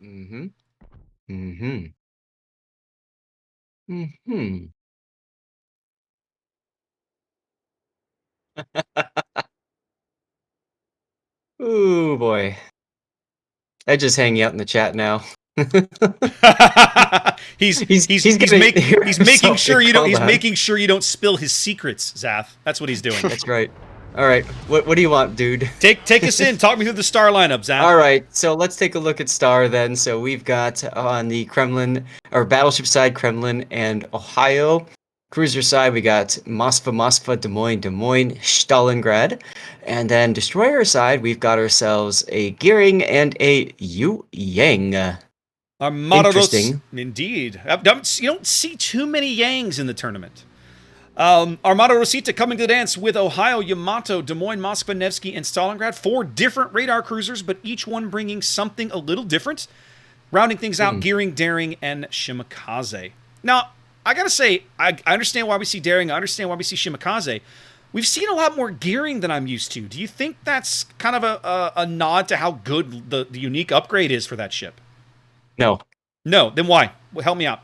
Mm-hmm. Mm-hmm. Mm-hmm. Ooh, boy. I just hanging out in the chat now. he's he's he's he's he's gonna make hear he's making himself sure get you don't called he's on. making sure you don't spill his secrets, Zath. That's what he's doing. That's right. All right. What do you want, dude? Take us in. Talk me through the star lineup, Zath. All right, so let's take a look at Star then. So we've got on the Kremlin or battleship side Kremlin and Ohio. Cruiser side we got Moskva, Des Moines, Stalingrad. And then destroyer side we've got ourselves a Gearing and a Yu Yang. Armada Interesting. Indeed. You don't see too many Yangs in the tournament. Armada Rosita coming to the dance with Ohio, Yamato, Des Moines, Moskva, Nevsky, and Stalingrad. 4 different radar cruisers, but each one bringing something a little different. Rounding things out, Hmm. Gearing, Daring, and Shimakaze. Now, I gotta say, I understand why we see Daring, I understand why we see Shimakaze. We've seen a lot more Gearing than I'm used to. Do you think that's kind of a nod to how good the unique upgrade is for that ship? No. No, then why? Help me out.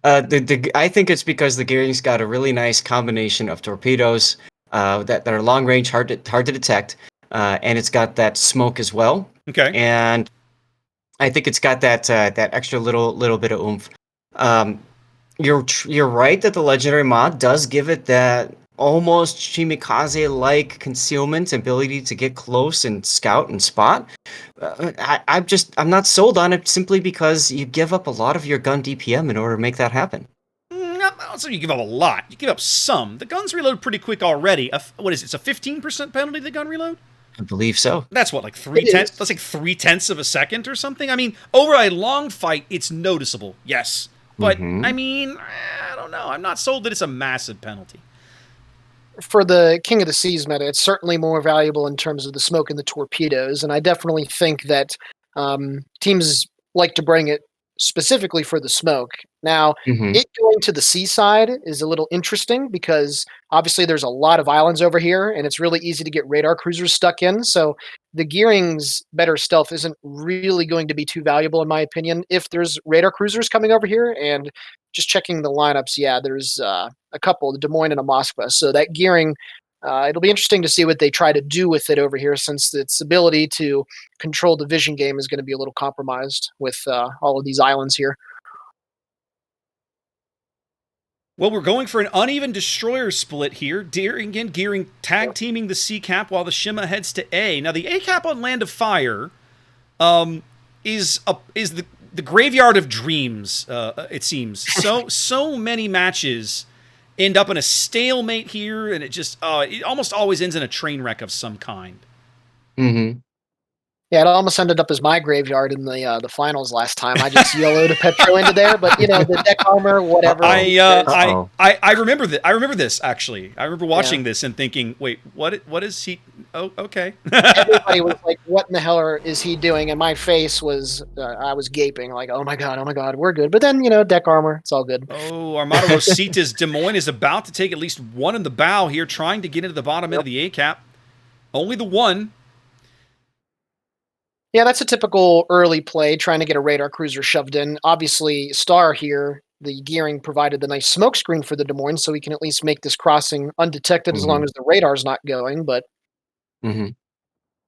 I think it's because the Gearing's got a really nice combination of torpedoes that are long range, hard to detect, and it's got that smoke as well. Okay. And I think it's got that extra little bit of oomph. Um, you're right that the legendary mod does give it that almost Shimikaze-like concealment ability to get close and scout and spot. I'm not sold on it simply because you give up a lot of your gun DPM in order to make that happen. Also, you give up a lot. You give up some. The guns reload pretty quick already. What is it? It's a 15% penalty to the gun reload? I believe so. That's what, like It is. That's like 3/10 of a second or something. I mean, over a long fight, it's noticeable. Yes, but I Hmm. mean, I don't know. I'm not sold that it's a massive penalty. For the King of the Seas meta, it's certainly more valuable in terms of the smoke and the torpedoes, and I definitely think that teams like to bring it specifically for the smoke. Now, Hmm. it going to the seaside is a little interesting because obviously there's a lot of islands over here, and it's really easy to get radar cruisers stuck in. So the Gearing's better stealth isn't really going to be too valuable, in my opinion, if there's radar cruisers coming over here. And just checking the lineups, yeah, there's a couple, the Des Moines and a Moskva. So that Gearing, it'll be interesting to see what they try to do with it over here, since its ability to control the vision game is going to be a little compromised with all of these islands here. Well, we're going for an uneven destroyer split here. Daring and Gearing tag teaming the C cap while the Shima heads to A. Now, the A cap on Land of Fire is the graveyard of dreams. It seems so many matches end up in a stalemate here, and it almost always ends in a train wreck of some kind. Hmm. Yeah, it almost ended up as my graveyard in the finals last time. I just yellowed a Petro into there, but the deck armor, whatever. Uh-oh. Uh-oh. I remember that. I remember this actually. I remember Yeah. watching this and thinking, wait, what is he? Oh, okay. Everybody was like, "What in the hell is he doing?" And my face was, I was gaping, like, oh my god, we're good." But then, deck armor, it's all good. Oh, Armada Rosita's Des Moines is about to take at least one in the bow here, trying to get into the bottom end of the A cap. Only the one. Yeah, that's a typical early play, trying to get a radar cruiser shoved in. Obviously, Star here, the Gearing provided the nice smoke screen for the Des Moines, so we can at least make this crossing undetected as long Hmm. as the radar's not going. But Hmm.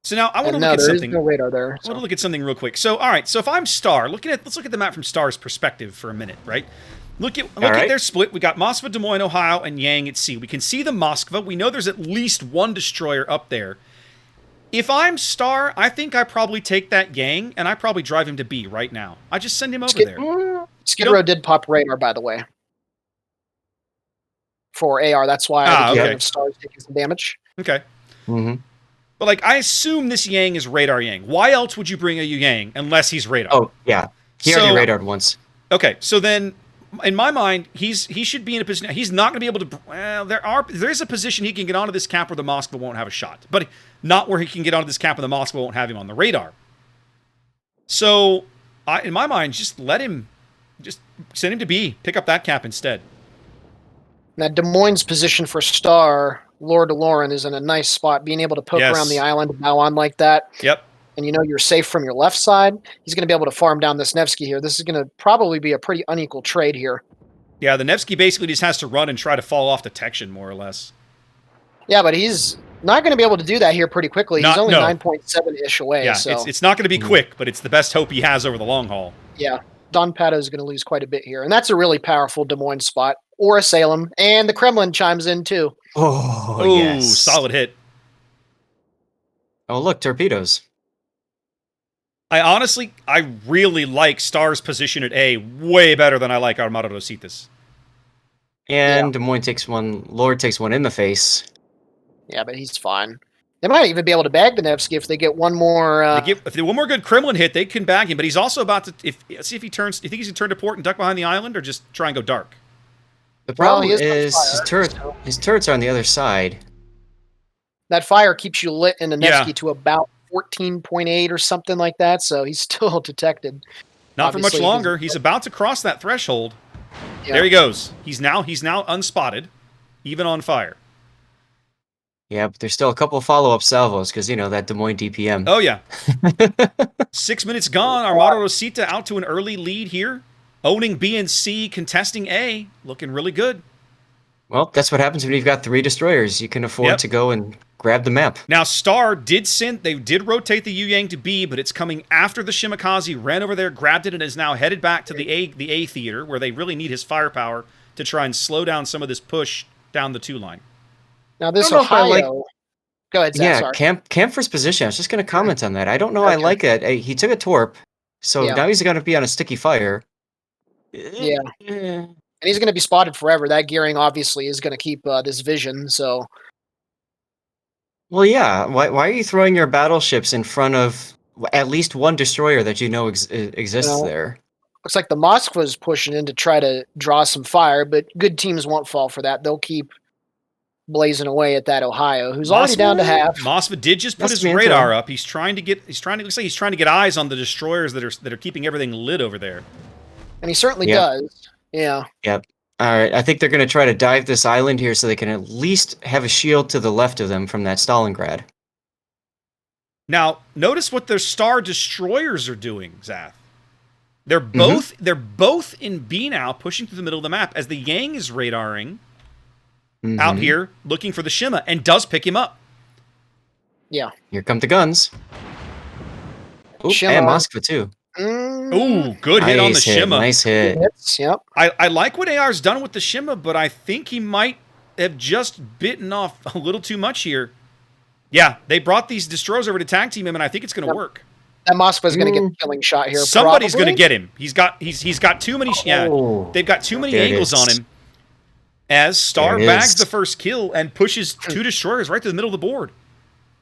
So now I want to and look no, at there is something. no radar there. I want to So look at something real quick. So, all right. So if I'm Star, let's look at the map from Star's perspective for a minute, right? Look at right. their split. We got Moskva, Des Moines, Ohio, and Yang at sea. We can see the Moskva. We know there's at least one destroyer up there. If I'm Star, I think I probably take that Yang and I probably drive him to B right now. I just send him over there. Skid Row did pop radar, by the way, for AR. That's why I was Okay. thinking of Stars taking some damage. Okay. Hmm. But I assume this Yang is radar Yang. Why else would you bring a Yang unless he's radar? Oh, yeah. He already radared once. Okay, so then in my mind, he should be in a position. He's not going to be able to. Well, there's a position he can get onto this cap where the Moskva won't have a shot, but not where he can get onto this cap where the Moskva won't have him on the radar. So, in my mind, just send him to B. Pick up that cap instead. Now, Des Moines' position for Star, Lord of Lauren, is in a nice spot, being able to poke around the island now on like that. Yep. and you know you're safe from your left side, he's going to be able to farm down this Nevsky here. This is going to probably be a pretty unequal trade here. Yeah, the Nevsky basically just has to run and try to fall off detection, more or less. Yeah, but he's not going to be able to do that here pretty quickly. He's only 9.7-ish away. Yeah, so. it's not going to be quick, but it's the best hope he has over the long haul. Yeah, Don Pato is going to lose quite a bit here. And that's a really powerful Des Moines spot. Or a Salem. And the Kremlin chimes in, too. Oh, Ooh, yes. solid hit. Oh, look, torpedoes. I really like Star's position at A way better than I like Armada Rositas. And Des Moines takes one, Lord takes one in the face. Yeah, but he's fine. They might even be able to bag the Nevsky if they get one more. If they get one more good Kremlin hit, they can bag him. But he's also about to see if he turns. Do you think he's gonna turn to port and duck behind the island, or just try and go dark? The problem is fire, his turrets are on the other side. That fire keeps you lit in the Nevsky Yeah. to about 14.8 or something like that. So he's still detected. Not for much Obviously, longer. He's about to cross that threshold. Yeah. There he goes. He's now unspotted, even on fire. Yeah, but there's still a couple of follow-up salvos because, you know, that Des Moines DPM. Oh, yeah. 6 minutes gone. Armada Rosita out to an early lead here. Owning B and C, contesting A. Looking really good. Well, that's what happens when you've got 3 destroyers. You can afford to go and grab the map. Now, Star did rotate the Yu Yang to B, but it's coming after the Shimakaze, ran over there, grabbed it, and is now headed back to the A theater, where they really need his firepower to try and slow down some of this push down the 2 line. Now this I don't know if I Ohio. Go ahead, Zach. Yeah, Sorry. Camphor's position. I was just going to comment on that. I don't know. I like it. He took a torp, so now he's going to be on a sticky fire. Yeah. And he's going to be spotted forever. That gearing obviously is going to keep this vision. So. Well, yeah. Why are you throwing your battleships in front of at least one destroyer that you know exists there? Looks like the Moskva's pushing in to try to draw some fire, but good teams won't fall for that. They'll keep blazing away at that Ohio, who's already down to half. Moskva did just put his radar up. Looks like he's trying to get eyes on the destroyers that are keeping everything lit over there. And he certainly does. Yeah. Yep. All right. I think they're going to try to dive this island here so they can at least have a shield to the left of them from that Stalingrad. Now, notice what their Star destroyers are doing, Zath. They're both in B now, pushing through the middle of the map as the Yang is radaring out here, looking for the Shima, and does pick him up. Yeah. Here come the guns. Ooh, and Moskva too. Ooh, good hit on the Shima. Nice hit. Yep. I like what AR's done with the Shima, but I think he might have just bitten off a little too much here. Yeah, they brought these destroyers over to tag team him, and I think it's going to work. That Moskva's going to get a killing shot here. Somebody's going to get him. He's got too many. They've got too many angles on him. As Star bags the first kill and pushes 2 destroyers right to the middle of the board.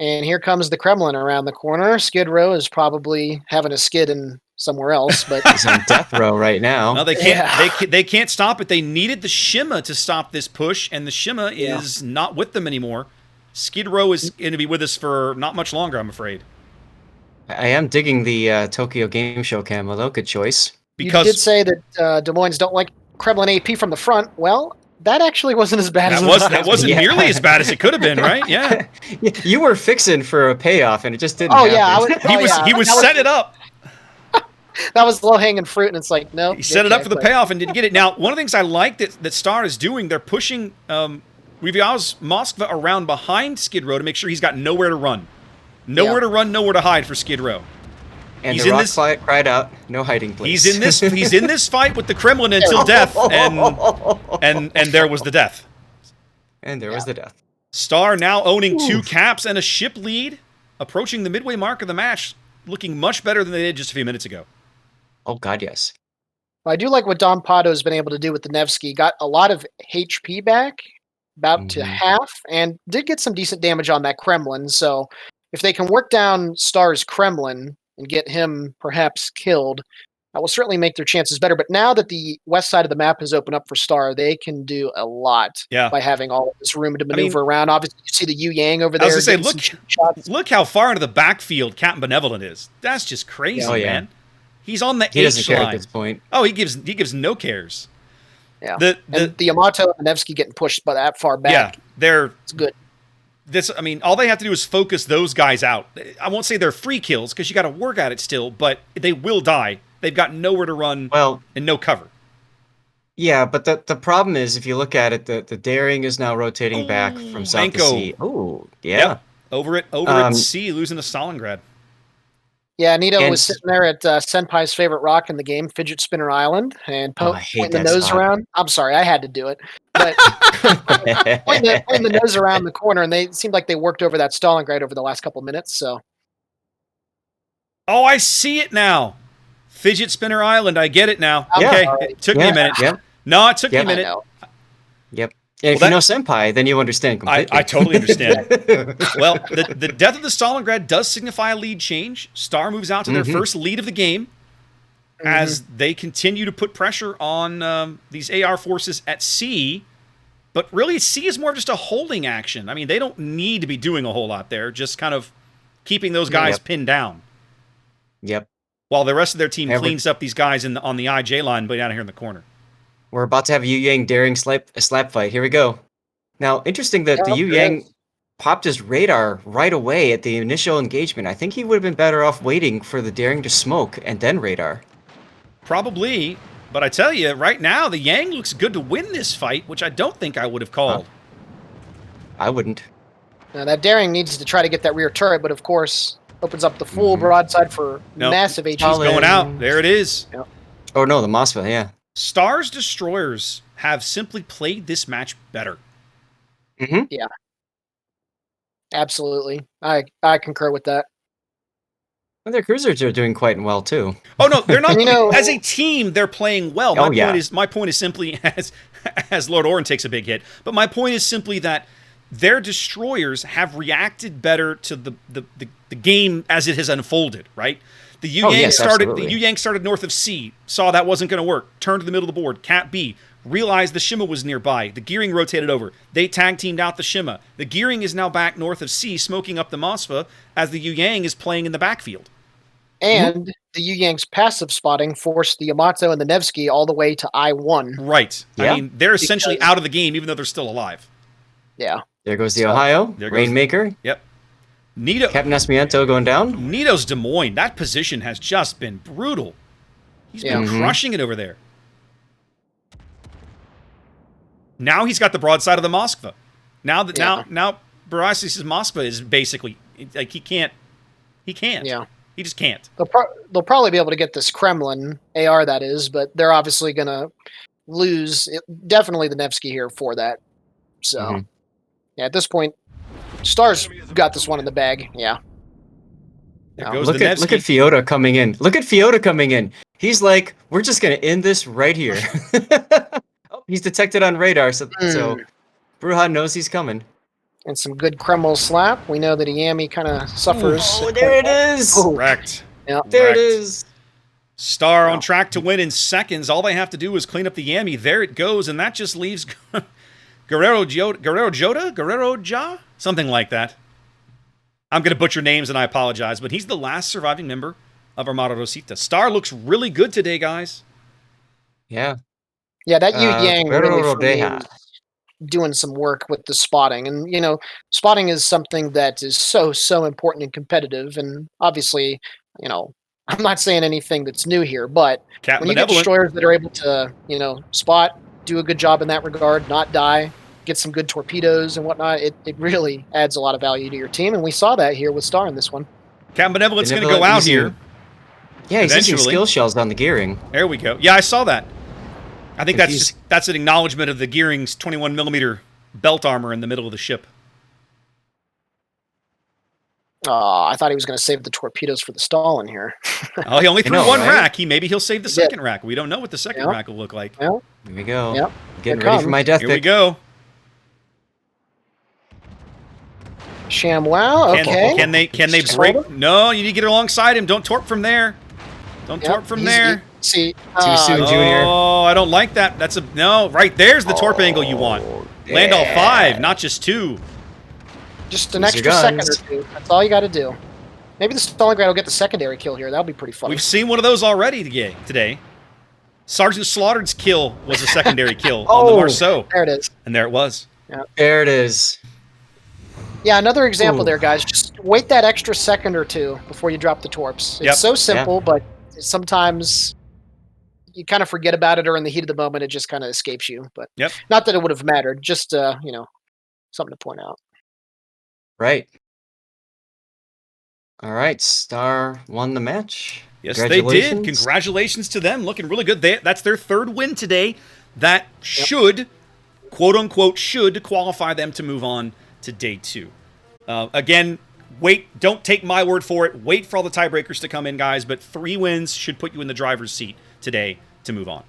And here comes the Kremlin around the corner. Skid Row is probably having a skid in somewhere else, but he's on death row right now. No, they can't. They can't stop it. They needed the Shima to stop this push, and the Shima is not with them anymore. Skid Row is going to be with us for not much longer, I'm afraid. I am digging the Tokyo Game Show camo, though. Good choice. Because you did say that Des Moines don't like Kremlin AP from the front. Well, that actually wasn't as bad that wasn't nearly as bad as it could have been, right? Yeah. You were fixing for a payoff, and it just didn't happen. He was set it up. That was low-hanging fruit, and it's like, no. He set it up for the payoff and didn't get it. Now, one of the things I like that Star is doing, they're pushing Rivia's Moskva around behind Skid Row to make sure he's got nowhere to run. Nowhere to run, nowhere to hide for Skid Row. And he's the Rock fight cried out, "No hiding place." He's in this fight with the Kremlin until death, and there was the death. And there was the death. Star now owning 2 caps and a ship lead, approaching the midway mark of the match, looking much better than they did just a few minutes ago. Oh God, yes. Well, I do like what Don Pato's been able to do with the Nevsky. Got a lot of HP back, about to half, and did get some decent damage on that Kremlin. So if they can work down Star's Kremlin and get him perhaps killed, that will certainly make their chances better. But now that the west side of the map has opened up for Star, they can do a lot by having all of this room to maneuver around. Obviously, you see the Yu Yang over there. I was going to say, look how far into the backfield Captain Benevolent is. That's just crazy, man. He's on the H line. He doesn't care at this point. Oh, he gives no cares. Yeah. The Yamato and the Nevsky getting pushed by that far back. Yeah, it's good. I mean, all they have to do is focus those guys out. I won't say they're free kills because you got to work at it still, but they will die. They've got nowhere to run and no cover. Yeah, but the problem is, if you look at it, the Daring is now rotating back from south to sea. Oh, yeah. Yep. Over at sea, losing to Stalingrad. Yeah, Nito was sitting there at Senpai's favorite rock in the game, Fidget Spinner Island, and pointing the nose around. I'm sorry, I had to do it. But pointing the nose around the corner, and they seemed like they worked over that Stalingrad over the last couple minutes. So, oh, I see it now. Fidget Spinner Island, I get it now. Okay, it took me a minute. Yep. No, it took me a minute. Yep. And if you know Senpai, then you understand completely. I totally understand. Well, the death of the Stalingrad does signify a lead change. Star moves out to their first lead of the game as they continue to put pressure on these AR forces at sea. But really, sea is more just a holding action. I mean, they don't need to be doing a whole lot there, just kind of keeping those guys pinned down. Yep. While the rest of their team cleans up these guys on the IJ line, but down here in the corner. We're about to have Yu Yang Daring slap fight. Here we go. Now, interesting that the Yu Yang popped his radar right away at the initial engagement. I think he would have been better off waiting for the Daring to smoke and then radar. Probably, but I tell you, right now, the Yang looks good to win this fight, which I don't think I would have called. I wouldn't. Now, that Daring needs to try to get that rear turret, but of course, opens up the full broadside for massive HE. He's going out. There it is. Yep. Oh, no, the Mosfa, yeah. Star's destroyers have simply played this match better. Yeah. Absolutely. I concur with that. And their cruisers are doing quite well, too. Oh, no, they're not. As a team, they're playing well. My point is simply, as Lord Orin takes a big hit, but my point is simply that their destroyers have reacted better to the game as it has unfolded, right? The Yu Yang started north of C, saw that wasn't going to work, turned to the middle of the board, Cat B, realized the Shima was nearby, the Gearing rotated over, they tag-teamed out the Shima. The Gearing is now back north of C, smoking up the Mosfa, as the Yu Yang is playing in the backfield. And the Yu Yang's passive spotting forced the Yamato and the Nevsky all the way to I-1. Right. Yeah. I mean, they're essentially out of the game, even though they're still alive. Yeah. There goes the Ohio, Rainmaker. Yep. Nito, Captain Nascimento going down. Nito's Des Moines. That position has just been brutal. He's been crushing it over there. Now he's got the broadside of the Moskva. Now Barasi's Moskva is basically like he can't. Yeah. He just can't. They'll probably be able to get this Kremlin AR, that is, but they're obviously going to lose definitely the Nevsky here for that. So yeah, at this point, Star's got this one in the bag. Yeah. Look at Fiota coming in. Look at Fiota coming in. He's like, we're just gonna end this right here. Oh, he's detected on radar, so Bruja knows he's coming. And some good Kreml slap. We know that Iami kind of suffers. Oh, there it is. Correct. Yeah. There it is. Star on track to win in seconds. All they have to do is clean up the Yami. There it goes, and that just leaves Guerrero Ja? Something like that. I'm going to butcher names, and I apologize, but he's the last surviving member of Armada Rosita. Star looks really good today, guys. Yeah. Yeah, that Yu Yang really for me is doing some work with the spotting. And, spotting is something that is so important and competitive. And obviously, I'm not saying anything that's new here, but when you get destroyers that are able to, spot, do a good job in that regard, not die, get some good torpedoes and whatnot, it really adds a lot of value to your team, and we saw that here with Star in this one. Captain Benevolent's going to go out here. Yeah, he's using skill shells on the Gearing. There we go. Yeah, I saw that. I think that's an acknowledgement of the Gearing's 21mm belt armor in the middle of the ship. I thought he was going to save the torpedoes for the Stalin here. Oh, he only threw one rack. Maybe he'll save the second rack. We don't know what the second rack will look like. Yep. Here we go. Yep. Getting ready for my death pick. Here we go. ShamWow, okay. Can they break? No, you need to get alongside him. Don't torp from there. Don't torp from there. See, too soon, Junior. Oh, I don't like that. Right there's the torp angle you want. Yeah. Land all 5, not just 2. Just an extra second or 2. That's all you got to do. Maybe the Stalingrad will get the secondary kill here. That'll be pretty fun. We've seen one of those already today. Sergeant Slaughtered's kill was a secondary kill on the Marceau. There it is. And there it was. Yeah. There it is. Yeah, another example Ooh. there, guys. Just wait that extra second or two before you drop the torps. It's Yep. so simple, but sometimes you kind of forget about it, or in the heat of the moment, it just kind of escapes you. But Yep. not that it would have mattered. Just something to point out. Right. All right. Star won the match. Yes, they did. Congratulations. Congratulations to them. Looking really good. That's their third win today. That Yep. should, quote unquote, should qualify them to move on to day 2. Again, wait. Don't take my word for it. Wait for all the tiebreakers to come in, guys. But 3 wins should put you in the driver's seat today to move on.